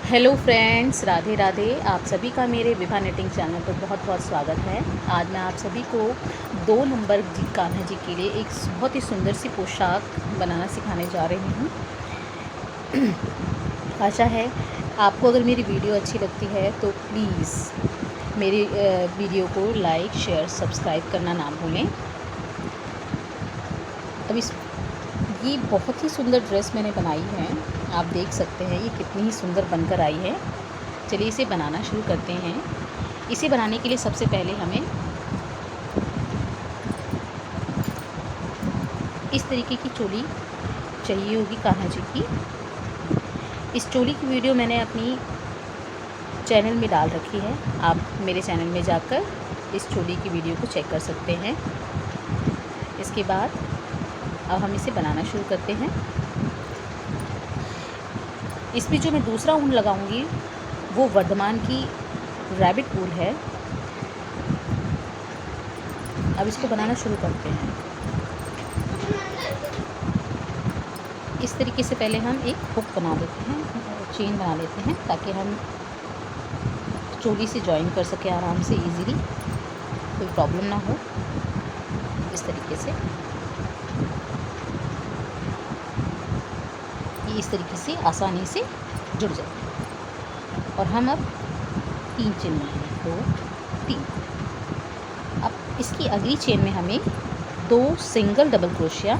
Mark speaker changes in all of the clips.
Speaker 1: Hello friends, Radhe Radhe. आप सभी का मेरे विभा निटिंग चैनल पर बहुत बहुत स्वागत है। आज मैं आप सभी को 2 नंबर कान्हा जी के लिए एक बहुत ही सुंदर सी पोशाक बनाना सिखाने जा रही हूँ। आशा है आपको अगर मेरी वीडियो अच्छी लगती है तो प्लीज़ मेरी वीडियो को लाइक, शेयर, सब्सक्राइब करना ना भूलें। अब ये बहुत ही सुंदर ड्रेस मैंने बनाई है, आप देख सकते हैं ये कितनी ही सुंदर बनकर आई है। चलिए इसे बनाना शुरू करते हैं। इसे बनाने के लिए सबसे पहले हमें इस तरीके की चोली चाहिए होगी कान्हा जी की। इस चोली की वीडियो मैंने अपनी चैनल में डाल रखी है, आप मेरे चैनल में जाकर इस चोली की वीडियो को चेक कर सकते हैं। इसके बाद अब हम इसे बनाना शुरू करते हैं। इसमें जो मैं दूसरा ऊन लगाऊंगी वो वर्धमान की रैबिट वूल है। अब इसको बनाना शुरू करते हैं। इस तरीके से पहले हम एक हुक बना लेते हैं, चेन बना लेते हैं ताकि हम चोली से जॉइन कर सकें आराम से, इजीली, कोई प्रॉब्लम ना हो। इस तरीके से इस तरीके से आसानी से जुड़ जाए। और हम अब 3 चेन बनाएंगे, 2 3। अब इसकी अगली चेन में हमें 2 सिंगल डबल क्रोशिया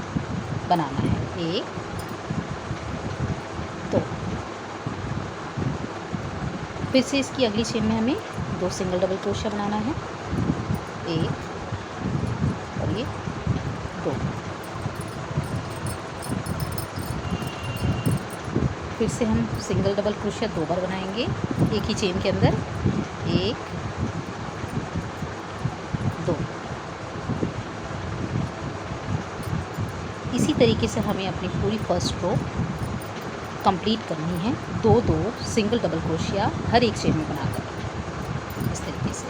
Speaker 1: बनाना है। 1 2। फिर से इसकी अगली चेन में हमें 2 सिंगल डबल क्रोशिया बनाना है। 1 और ये 2। फिर से हम सिंगल डबल क्रोशिया 2 बार बनाएंगे एक ही चेन के अंदर। 1 2। इसी तरीके से हमें अपनी पूरी फर्स्ट रो कंप्लीट करनी है। 2 सिंगल डबल क्रोशिया हर एक चेन में बनाकर, इस तरीके से।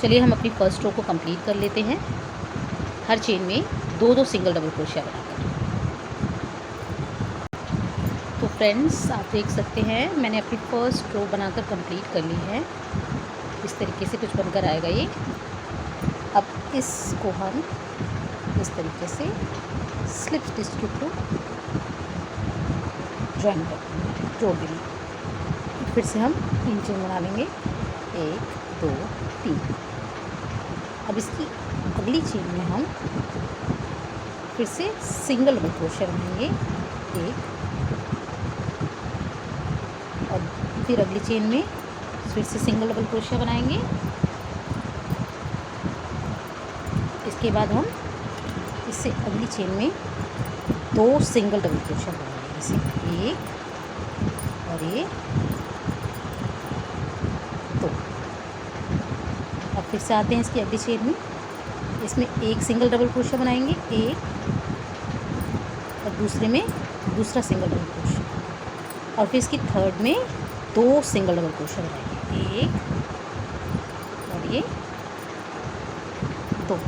Speaker 1: चलिए हम अपनी फर्स्ट रो को कंप्लीट कर लेते हैं, हर चेन में 2 सिंगल डबल क्रोशिया बनाकर। तो फ्रेंड्स, आप देख सकते हैं मैंने अपनी फर्स्ट रो बनाकर कंप्लीट कर ली है। इस तरीके से कुछ बनकर आएगा ये। अब इसको हम इस तरीके से स्लिप स्टिच के थ्रू जॉइन कर देंगे, जोड़ देंगे। फिर से हम 3 चेन बना लेंगे, 1 2 3। अब इसकी अगली चेन में हम फिर से सिंगल डबल क्रोशिया बनाएंगे, 1। और फिर अगली चेन में फिर से सिंगल डबल क्रोशिया बनाएंगे। इसके बाद हम इससे अगली चेन में 2 सिंगल डबल क्रोशिया बनाएंगे, जैसे 1 और ये 2। अब फिर से आते हैं इसकी अगली चेन में, इसमें 1 सिंगल डबल क्रोशिया बनाएंगे, 1, और दूसरे में दूसरा सिंगल डबल क्रोशिया, और फिर इसकी थर्ड में 2 सिंगल डबल क्रोशिया बनाएंगे, 1 और ये 2।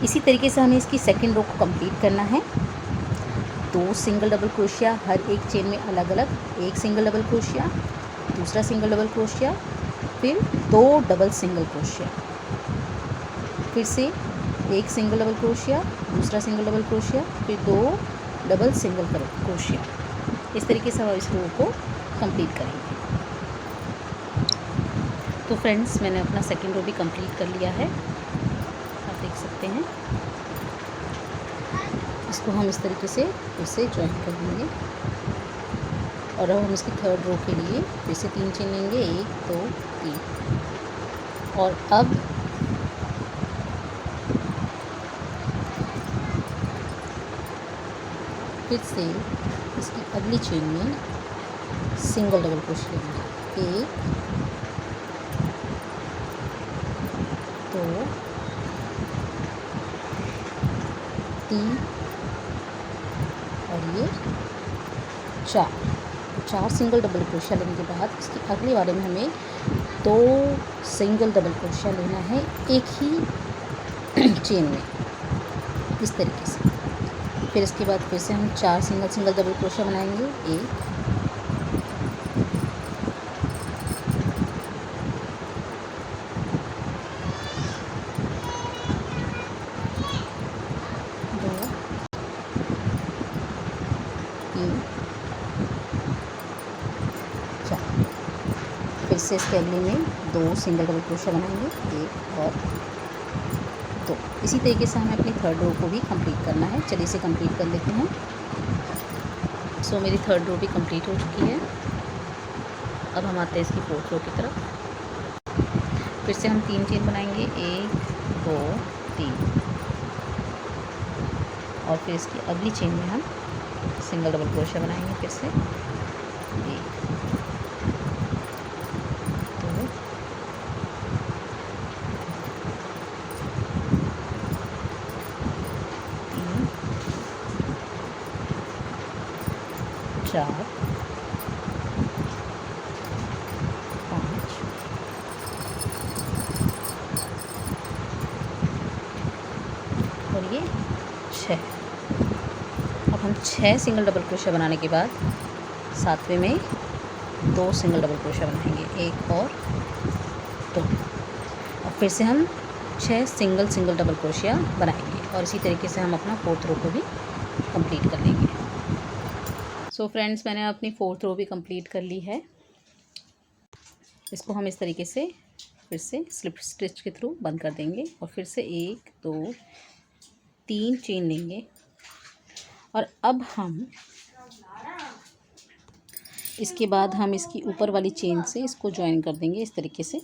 Speaker 1: इसी तरीके से हमें इसकी सेकंड रो को कंप्लीट करना है। 2 सिंगल डबल क्रोशिया हर एक चेन में अलग अलग, 1 सिंगल डबल क्रोशिया, दूसरा सिंगल डबल क्रोशिया, फिर 2 डबल सिंगल क्रोशिया, फिर से 1 सिंगल डबल क्रोशिया, दूसरा सिंगल डबल क्रोशिया, फिर 2 डबल सिंगल क्रोशिया। इस तरीके से हम इस रो को कंप्लीट करेंगे। तो फ्रेंड्स, मैंने अपना सेकंड रो भी कंप्लीट कर लिया है, आप देख सकते हैं। इसको हम इस तरीके से फिर से जॉइन कर देंगे, और अब हम इसकी थर्ड रो के लिए फिर से 3 चेन लेंगे, 1 2 3। और अब फिर से इसकी अगली चेन में सिंगल डबल क्रोशिया लेंगे, 1 2 3 और ये 4। 4 सिंगल डबल क्रोशिया लेने के बाद इसकी अगले वाले में हमें 2 सिंगल डबल क्रोशिया लेना है एक ही चेन में। इस तरीके से। फिर इसके बाद फिर से हम 4 सिंगल डबल क्रोशिया बनाएंगे। 1 2 3 4। फिर से इसके अगले में 2 सिंगल डबल क्रोशिया बनाएंगे। 1 और 2। इसी तरीके से हमें अपनी थर्ड रो को भी कंप्लीट करना है। चलिए इसे कंप्लीट कर लेते हैं। सो मेरी थर्ड रो भी कंप्लीट हो चुकी है। अब हम आते हैं इसकी फोर्थ रो की तरफ। फिर से हम 3 चेन बनाएंगे। 1 2 3 और फिर इसकी अगली चेन में हम सिंगल डबल क्रोशिया बनाएंगे। फिर से 1 2 3 4 5 और ये 6। अब हम 6 सिंगल डबल क्रोशिया बनाने के बाद सातवें में 2 सिंगल डबल क्रोशिया बनाएंगे। 1 और 2 और फिर से हम 6 सिंगल डबल क्रोशिया बनाएंगे और इसी तरीके से हम अपना फोर्थ रो को भी कंप्लीट कर लेंगे। सो फ्रेंड्स, मैंने अपनी फोर्थ रो भी कंप्लीट कर ली है। इसको हम इस तरीके से फिर से स्लिप स्टिच के थ्रू बंद कर देंगे और फिर से 1 2 3 चेन लेंगे और अब हम इसके बाद हम इसकी ऊपर वाली चेन से इसको ज्वाइन कर देंगे इस तरीके से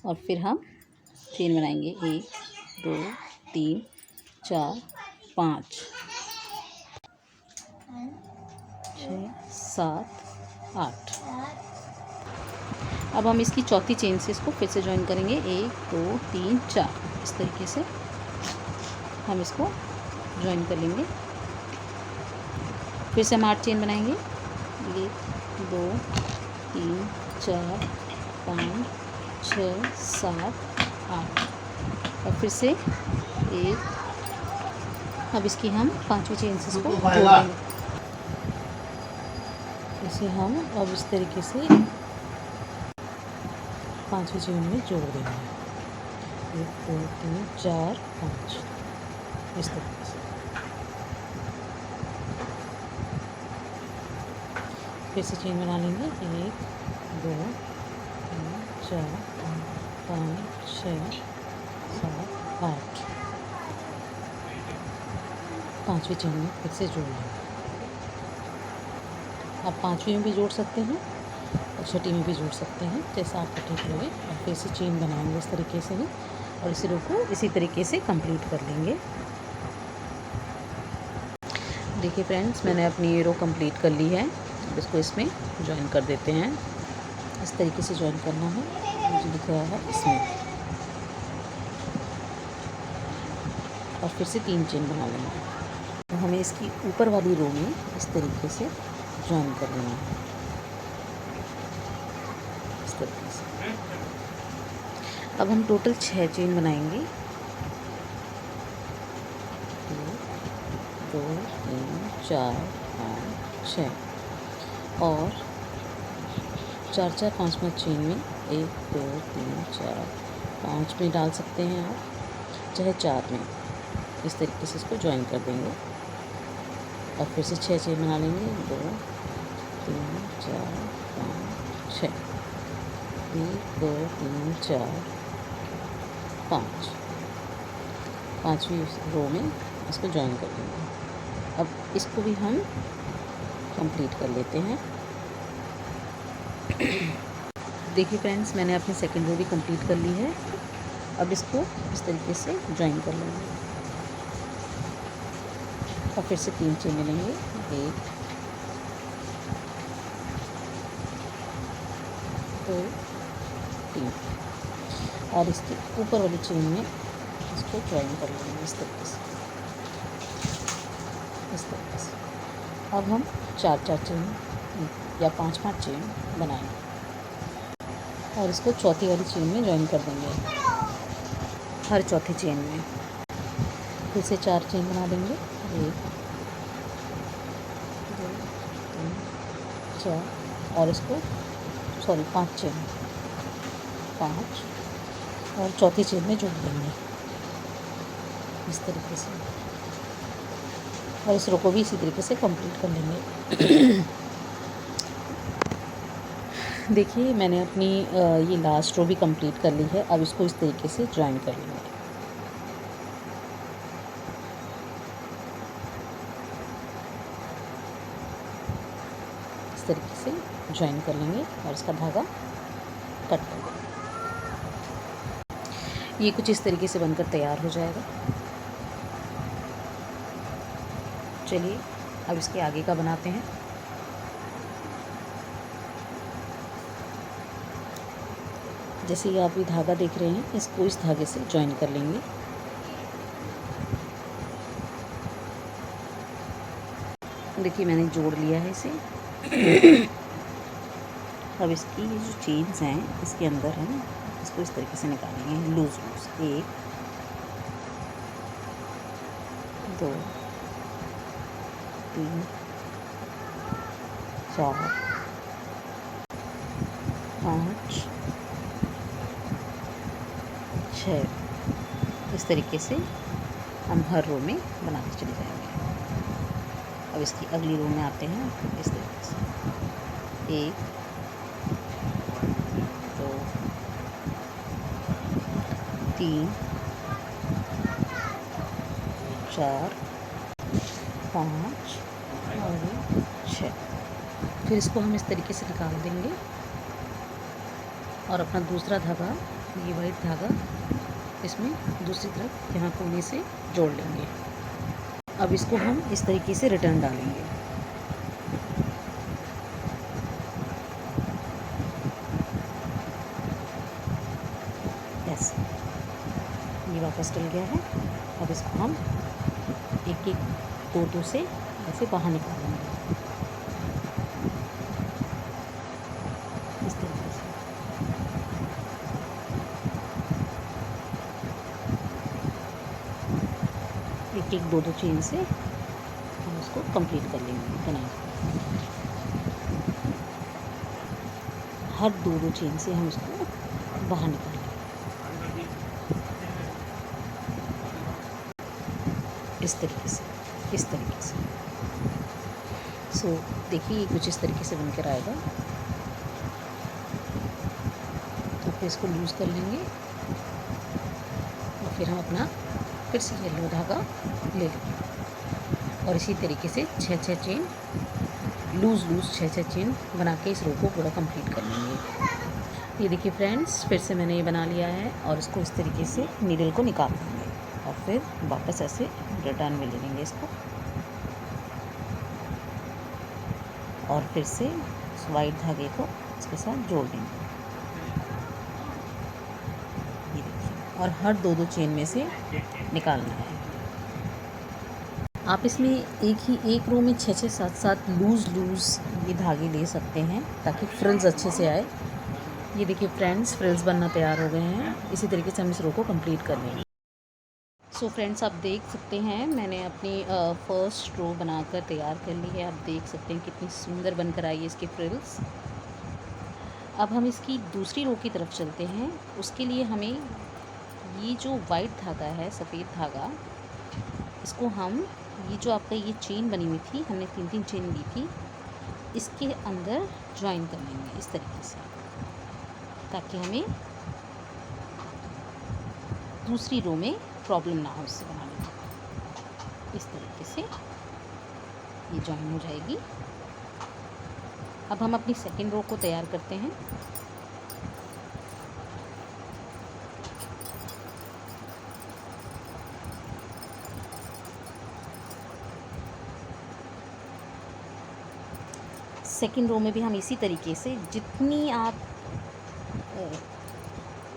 Speaker 1: और फिर हम चेन बनाएंगे। 1 2 3 4 5 6 7 8। अब हम इसकी चौथी चेन से इसको फिर से ज्वाइन करेंगे। 1 2 3 4 इस तरीके से हम इसको ज्वाइन कर लेंगे। फिर से हम 8 चेन बनाएंगे। 1 2 3 4 5 6 7 8 और फिर से 1। अब इसकी हम 5वीं चेन से इसको जोड़ देंगे। इसे हम अब इस तरीके से 5वीं चेन में जोड़ देंगे। 1 2 3 4 5 इस तरीके से। फिर से चेन बना लेंगे। 1 2 3 4 5 6 7 8। 5वीं चेन में फिर से जोड़ लेंगे। आप 5वीं में भी जोड़ सकते हैं और छठी में भी जोड़ सकते हैं, जैसा आपको ठीक लगे। और फिर से चेन बनाएंगे इस तरीके से ही और इसी रो को इसी तरीके से कंप्लीट कर लेंगे। देखिए फ्रेंड्स, मैंने अपनी ये रो कंप्लीट कर ली है। इसको इसमें ज्वाइन कर देते हैं। इस तरीके से ज्वाइन करना है, मुझे दिख रहा है इसमें। और फिर से 3 चेन बना लेंगे। तो हमें इसकी ऊपर वाली रो में इस तरीके से ज्वाइन कर लेना है, इस तरीके से। अब हम टोटल 6 चेन बनाएंगे। 2 3 4 5 6 और 4 4 5 5 चेन में 1 2 3 4 5 में डाल सकते हैं आप, चाहे 4 में। इस तरीके से इसको ज्वाइन कर देंगे और फिर से 6 चेन बना लेंगे। 2 3 4 5 6 1 2 3 4 5। 5वीं रो में इसको ज्वाइन कर देंगे। अब इसको भी हम कंप्लीट कर लेते हैं। देखिए फ्रेंड्स, मैंने अपनी सेकंड रो भी कंप्लीट कर ली है। अब इसको इस तरीके से ज्वाइन कर लेंगे और फिर से 3 चेन लेंगे। 1 2 3 और इसके ऊपर वाली चेन में इसको ज्वाइन कर लेंगे इस तरीके से, इस तरीके से। अब हम 4 4 चेन या 5 5 चेन बनाएंगे और इसको चौथी वाली चेन में ज्वाइन कर देंगे। हर चौथे चेन में। फिर से 4 चेन बना देंगे, 1 2 3 4, और इसको 5 चेन, 5, और चौथी चेन में जोड़ देंगे इस तरीके से, और इस रो को भी इसी तरीके से कंप्लीट कर लेंगे। देखिए मैंने अपनी ये लास्ट रो भी कंप्लीट कर ली है। अब इसको इस तरीके से ज्वाइन कर लेंगे। इस तरीके से ज्वाइन कर लेंगे और इसका धागा कट कर देंगे। ये कुछ इस तरीके से बनकर तैयार हो जाएगा। चलिए अब इसके आगे का बनाते हैं। जैसे ये आप ये धागा देख रहे हैं, इसको इस धागे से ज्वाइन कर लेंगे। देखिए मैंने जोड़ लिया है इसे। अब इसकी ये जो चेन्स हैं इसके अंदर हैं, इसको इस तरीके से निकालेंगे लूज लूज। 1 2 3 4 5 6। इस तरीके से हम हर रो में बनाते चले जाएंगे। अब इसकी अगली रो में आते हैं। इस तरीके से 1 2 3 4 5 और 6। फिर इसको हम इस तरीके से निकाल देंगे और अपना दूसरा धागा, ये वाइट धागा, इसमें दूसरी तरफ यहाँ कोने से जोड़ लेंगे। अब इसको हम इस तरीके से रिटर्न डालेंगे। ऐसे ये वापस डल गया है। अब इसको हम एक दो से ऐसे बाहर निकालेंगे इस तरीके से। एक दो चेन से हम इसको कंप्लीट कर लेंगे बनाएंगे। हर दो चेन से हम इसको बाहर निकालेंगे इस तरीके से। सो देखिए ये कुछ इस तरीके से बनकर आएगा। तो फिर इसको लूज़ कर लेंगे और फिर हम अपना फिर से येलो धागा ले लेंगे और इसी तरीके से 6 चेन लूज़ 6 चेन बना के इस रो को पूरा कंप्लीट कर लेंगे। ये देखिए फ्रेंड्स, फिर से मैंने ये बना लिया है और इसको इस तरीके से नीडल को निकाल देंगे और फिर वापस ऐसे रिटर्न में ले लेंगे इसको और फिर से इस वाइट धागे को इसके साथ जोड़ देंगे। ये देखिए, और हर दो चेन में से निकालना है। आप इसमें एक रो में 6 7 लूज़ ये धागे ले सकते हैं ताकि फ्रिल्स अच्छे से आए। ये देखिए फ्रेंड्स, फ्रिल्स बनना तैयार हो गए हैं। इसी तरीके से हम इस रो को कंप्लीट कर लेंगे। सो फ्रेंड्स, आप देख सकते हैं मैंने अपनी फर्स्ट रो बनाकर तैयार कर ली है। आप देख सकते हैं कितनी सुंदर बनकर आई है इसकी फ्रिल्स। अब हम इसकी दूसरी रो की तरफ चलते हैं। उसके लिए हमें ये जो वाइट धागा है, सफ़ेद धागा, इसको हम ये जो आपका ये चेन बनी हुई थी, हमने 3 चेन ली थी, इसके अंदर ज्वाइन कर लेंगे इस तरीके से ताकि हमें दूसरी रो में प्रॉब्लम ना हो इससे बनाने में। इस तरीके से ये ज्वाइन हो जाएगी। अब हम अपनी सेकेंड रो को तैयार करते हैं। सेकेंड रो में भी हम इसी तरीके से जितनी आप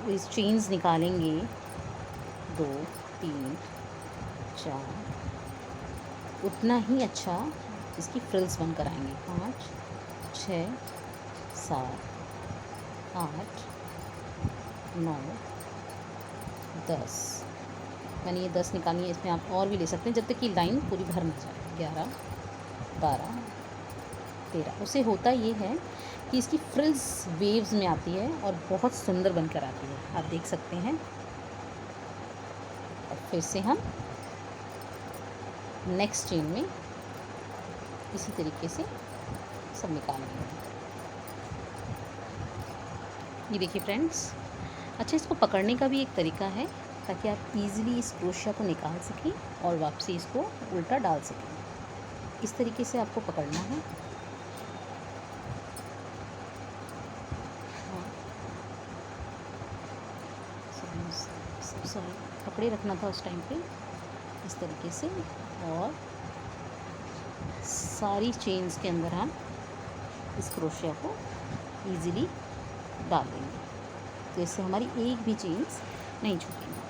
Speaker 1: इस चेन्स निकालेंगे, 2 3 4, उतना ही अच्छा इसकी फ्रिल्स बनकर आएंगे। 5 6 7 8 9 10, मैंने ये 10 निकाली है। इसमें आप और भी ले सकते हैं जब तक कि लाइन पूरी भर ना जाए। 11, 12, 13। उससे होता ये है कि इसकी फ्रिल्स वेव्स में आती है और बहुत सुंदर बनकर आती है, आप देख सकते हैं। और फिर से हम नेक्स्ट चेन में इसी तरीके से सब निकाल लेंगे। ये देखिए फ्रेंड्स, अच्छा इसको पकड़ने का भी एक तरीका है ताकि आप इजीली इस क्रोशिया को निकाल सकें और वापसी इसको उल्टा डाल सकें। इस तरीके से आपको पकड़ना है। सॉरी, पकड़े रखना था उस टाइम पे इस तरीके से, और सारी चेन्स के अंदर हम इस क्रोशिया को इजीली डाल देंगे, तो इससे हमारी एक भी चेन्स नहीं छूटेंगी।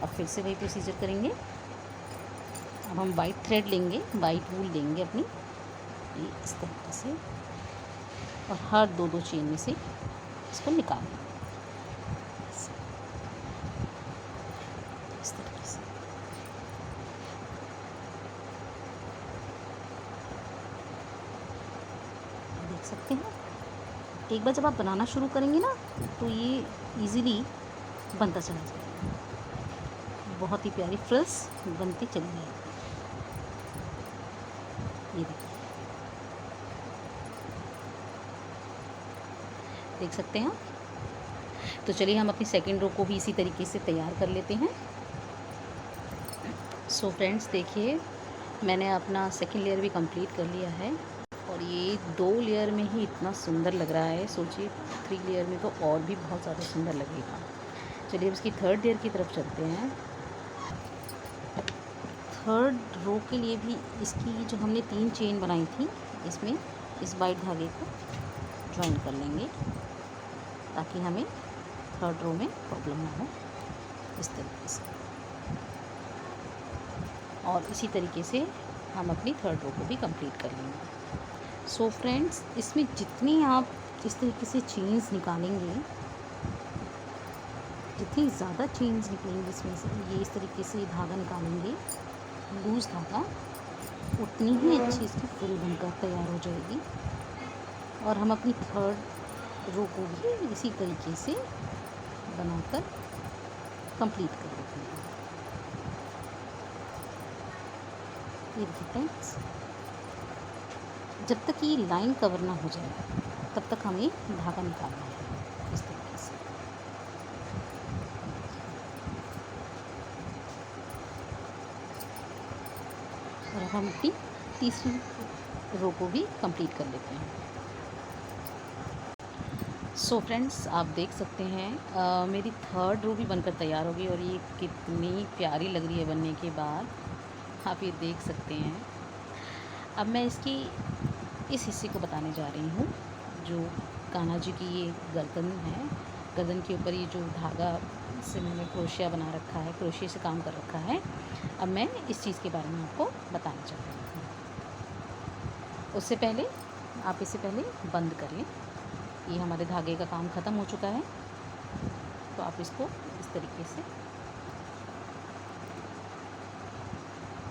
Speaker 1: अब फिर से वही प्रोसीजर करेंगे। अब हम वाइट थ्रेड लेंगे, वाइट वूल लेंगे अपनी, ये इस तरीके से, और हर दो चेन में से इसको निकाल लेंगे इस तरीके से। देख सकते हैं, एक बार जब आप बनाना शुरू करेंगे ना तो ये इजीली बनता चला जाएगा, बहुत ही प्यारी फ्रिल्स बनती चली जाएगी। ये देखिए, देख सकते हैं। तो चलिए हम अपनी सेकेंड रो को भी इसी तरीके से तैयार कर लेते हैं। सो फ्रेंड्स देखिए, मैंने अपना सेकेंड लेयर भी कंप्लीट कर लिया है और ये 2 लेयर में ही इतना सुंदर लग रहा है, सोचिए 3 लेयर में तो और भी बहुत ज़्यादा सुंदर लगेगा। चलिए अब इसकी थर्ड लेयर की तरफ चलते हैं। थर्ड रो के लिए भी इसकी जो हमने 3 चेन बनाई थी, इसमें इस वाइट धागे को ज्वाइन कर लेंगे ताकि हमें थर्ड रो में प्रॉब्लम ना हो, इस तरीके से। और इसी तरीके से हम अपनी थर्ड रो को भी कंप्लीट कर लेंगे। सो फ्रेंड्स, इसमें जितनी आप इस तरीके से चेन्स निकालेंगे, जितनी ज़्यादा चेन्स निकलेंगी इसमें से, ये इस तरीके से धागा निकालेंगे, लूज़ धागा, उतनी ही अच्छी इसकी फ्रिल बनकर तैयार हो जाएगी। और हम अपनी थर्ड रो को भी इसी तरीके से बनाकर कंप्लीट कर देते हैं। ये देखिए फ्रेंड्स, जब तक ये लाइन कवर ना हो जाए तब तक हमें धागा निकालना है इस तरीके से। और अब हम अपनी तीसरी रो को भी कंप्लीट कर लेते हैं। सो फ्रेंड्स, आप देख सकते हैं मेरी थर्ड रो भी बनकर तैयार हो गई और ये कितनी प्यारी लग रही है बनने के बाद, आप ये देख सकते हैं। अब मैं इसकी इस हिस्से को बताने जा रही हूँ, जो कान्हा जी की ये गर्दन है। गर्दन के ऊपर ये जो धागा से मैंने क्रोशिया बना रखा है, क्रोशिया से काम कर रखा है, अब मैं इस चीज़ के बारे में आपको बताना चाहती हूँ। उससे पहले आप इसे पहले बंद करें। ये हमारे धागे का काम ख़त्म हो चुका है, तो आप इसको इस तरीके से,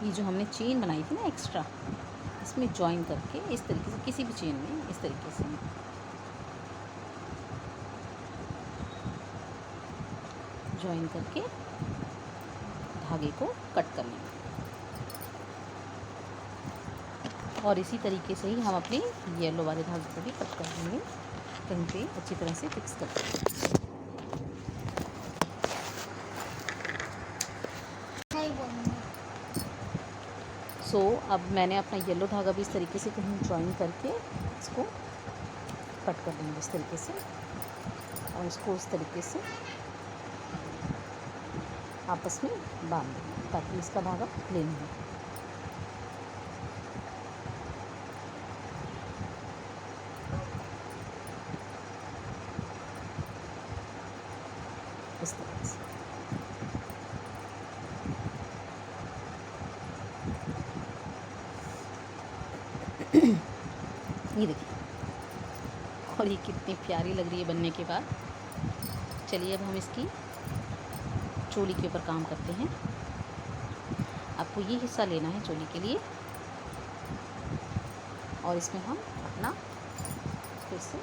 Speaker 1: ये जो हमने चेन बनाई थी ना एक्स्ट्रा, इसमें जॉइन करके इस तरीके से, किसी भी चेन में इस तरीके से जॉइन करके धागे को कट कर लेंगे। और इसी तरीके से ही हम अपने येलो वाले धागे को भी कट कर देंगे, कहीं पे अच्छी तरह से फिक्स कर देंगे। सो अब मैंने अपना येलो धागा भी इस तरीके से कहीं जॉइन करके इसको कट कर देंगे इस तरीके से, और इसको इस तरीके से आपस में बांध देंगे ताकि इसका धागा प्लेन हो। इस तरह से ये देखिए, और ये कितनी प्यारी लग रही है बनने के बाद। चलिए अब हम इसकी चोली के ऊपर काम करते हैं। आपको ये हिस्सा लेना है चोली के लिए, और इसमें हम अपना फिर से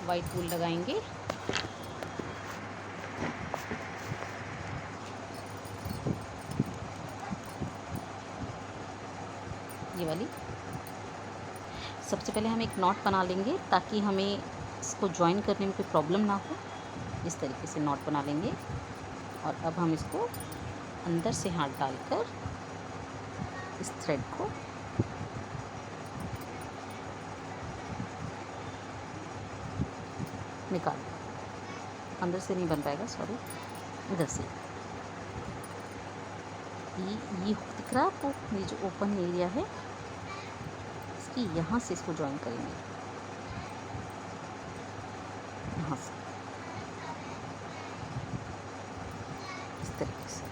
Speaker 1: वाइट वूल लगाएंगे। ये वाली सबसे पहले हम एक नॉट बना लेंगे ताकि हमें इसको ज्वाइन करने में कोई प्रॉब्लम ना हो। इस तरीके से नॉट बना लेंगे, और अब हम इसको अंदर से हाथ डालकर इस थ्रेड को निकाल, अंदर से नहीं बन पाएगा, सॉरी, इधर से। ये हुक दिख रहा है आपको, ये जो ओपन एरिया है इसकी, यहाँ से इसको ज्वाइन करेंगे, यहाँ से इस तरीके से।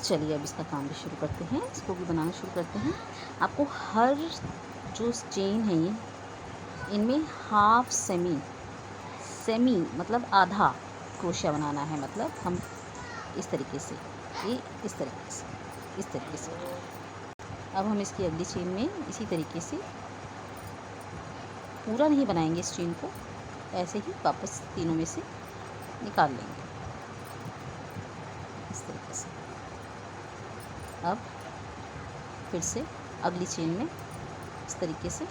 Speaker 1: चलिए अब इसका काम भी शुरू करते हैं, इसको भी बनाना शुरू करते हैं। आपको हर जो चेन है ये, इनमें हाफ सेमी मतलब आधा क्रोशिया बनाना है। मतलब हम इस तरीके से, ये इस तरीके से। अब हम इसकी अगली चेन में इसी तरीके से, पूरा नहीं बनाएंगे इस चेन को, ऐसे ही वापस तीनों में से निकाल लेंगे इस तरीके से। अब फिर से अगली चेन में इस तरीके से,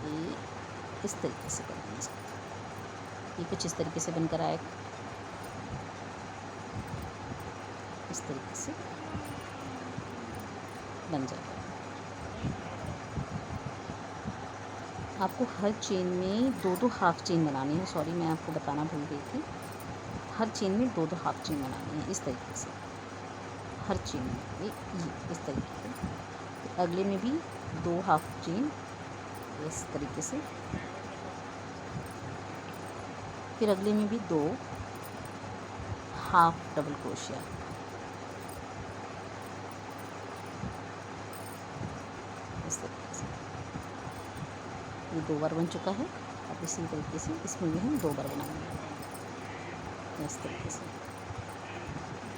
Speaker 1: ये इस तरीके से करेंगे इसको। ये कुछ इस तरीके से बनकर आएगा, इस तरीके से बन जाएगा। आपको हर चेन में दो हाफ चेन बनानी है। सॉरी, मैं आपको बताना भूल गई थी। हर चेन में दो हाफ चेन बनानी है इस तरीके से, हर चेन में ये इस तरीके से। अगले में भी 2 हाफ चेन इस तरीके से, फिर अगले में भी 2 हाफ डबल क्रोशिया, इस तरीके से। ये 2 बार बन चुका है। अब इसी तरीके से इसमें भी हम 2 बार बनाएंगे इस तरीके से।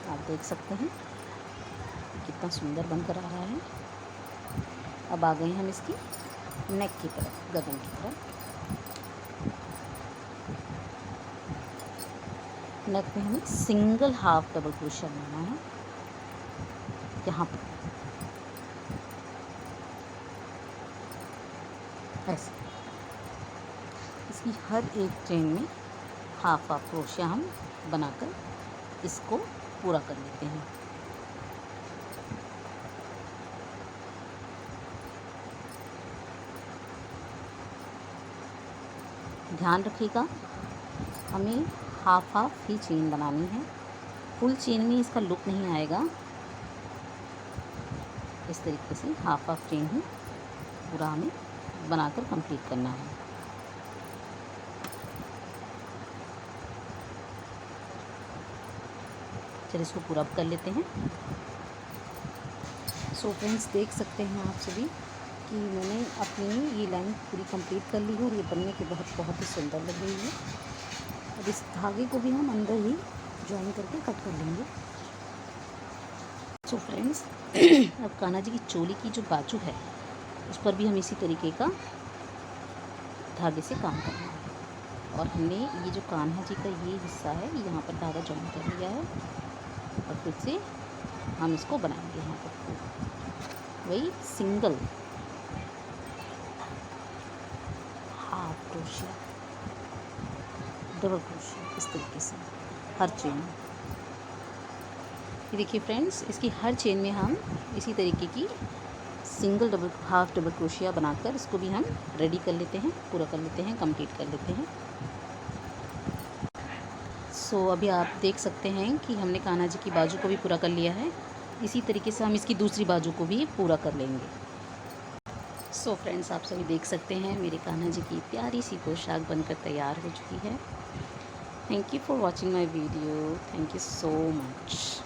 Speaker 1: आप देख सकते हैं कितना सुंदर बनकर आ रहा है। अब आ गए हम इसकी नेक की तरफ, गर्दन की तरफ। नेक पे हमें सिंगल हाफ डबल क्रोशिया बनाना है यहाँ पर, ऐसे। इसकी हर एक चेन में हाफ क्रोशिया हम बनाकर इसको पूरा कर लेते हैं। ध्यान रखिएगा, हमें हाफ ही चेन बनानी है। फुल चेन में इसका लुक नहीं आएगा। इस तरीके से हाफ चेन ही पूरा हमें बनाकर कंप्लीट करना है। चलिए इसको पूरा कर लेते हैं। सो फ्रेंड्स, देख सकते हैं आप सभी कि मैंने अपनी ये लाइन पूरी कंप्लीट कर ली है, और ये बनने के बहुत ही सुंदर लग रही है। अब इस धागे को भी हम अंदर ही ज्वाइन करके कट कर लेंगे। सो फ्रेंड्स, अब कान्हा जी की चोली की जो बाजू है उस पर भी हम इसी तरीके का धागे से काम करना है। और हमने ये जो कान्हा जी का ये हिस्सा है, यहाँ पर धागा ज्वाइन कर लिया है, और फिर से हम इसको बनाएंगे यहाँ पर वही single half crochet, double crochet, इस तरीके से हर चेन में। ये देखिए फ्रेंड्स, इसकी हर चेन में हम इसी तरीके की single double half double crochet बनाकर इसको भी हम रेडी कर लेते हैं, पूरा कर लेते हैं, कंप्लीट कर लेते हैं। सो अभी आप देख सकते हैं कि हमने कान्हा जी की बाजू को भी पूरा कर लिया है। इसी तरीके से हम इसकी दूसरी बाजू को भी पूरा कर लेंगे। सो फ्रेंड्स, आप सभी देख सकते हैं मेरे कान्हा जी की प्यारी सी पोशाक बनकर तैयार हो चुकी है। Thank you for watching my video. Thank you so much.